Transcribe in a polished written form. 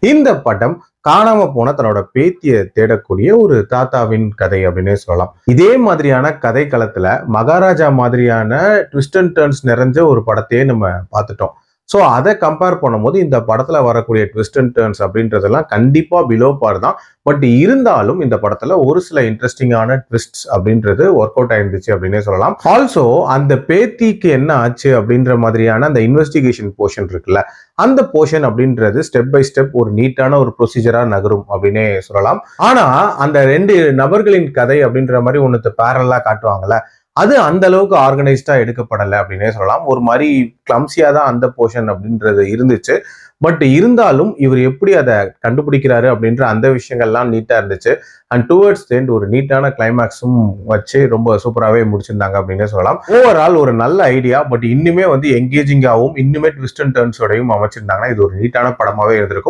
இந்த படம் காணாம போன தன்னோட பேத்தியை தேடக்கூடிய ஒரு தாத்தாவின் கதை அப்படின்னே சொல்லலாம். இதே மாதிரியான கதை களத்துல மகாராஜா மாதிரியான ட்விஸ்ட் அண்ட் டர்ன்ஸ் நிறைஞ்ச ஒரு படத்தையே நம்ம பார்த்துட்டோம். ஸோ அதை கம்பேர் பண்ணும்போது இந்த படத்துல வரக்கூடிய ட்விஸ்ட் அண்ட் டர்ன்ஸ் அப்படின்றதெல்லாம் கண்டிப்பா பிலோ பார் தான். பட் இருந்தாலும் இந்த படத்துல ஒரு சில இன்ட்ரெஸ்டிங்கான ட்விஸ்ட் அப்படின்றது ஒர்க் அவுட் ஆயிருந்துச்சு அப்படின்னே சொல்லலாம். ஆல்சோ அந்த பேத்திக்கு என்ன ஆச்சு அப்படின்ற மாதிரியான அந்த இன்வெஸ்டிகேஷன் போர்ஷன் இருக்குல்ல, அந்த போர்ஷன் அப்படின்றது ஸ்டெப் பை ஸ்டெப் ஒரு நீட்டான ஒரு ப்ரொசீஜரா நகரும் அப்படின்னே சொல்லலாம். ஆனா அந்த ரெண்டு நபர்களின் கதை அப்படின்ற மாதிரி ஒன்னு பேரலா காட்டுவாங்கல்ல, அது அந்த அளவுக்கு ஆர்கனைஸ்டா எடுக்கப்படலை அப்படின்னே சொல்லலாம். ஒரு மாதிரி கிளம்சியா தான் அந்த போர்ஷன் அப்படின்றது இருந்துச்சு. பட் இருந்தாலும் இவர் எப்படி அதை கண்டுபிடிக்கிறாரு அப்படின்ற அந்த விஷயங்கள்லாம் நீட்டா இருந்துச்சு. அண்ட் டுவர்ட்ஸ் எண்ட் ஒரு நீட்டான கிளைமேக்ஸும் வச்சு ரொம்ப சூப்பராகவே முடிச்சிருந்தாங்க அப்படின்னே சொல்லலாம். ஓவரால் ஒரு நல்ல ஐடியா. பட் இன்னுமே எங்கேஜிங்காகவும் இன்னுமே ட்விஸ்ட் அண்ட் டர்ன்ஸோடையும் அமைச்சிருந்தாங்கன்னா இது ஒரு நீட்டான படமாவே இருந்திருக்கும்.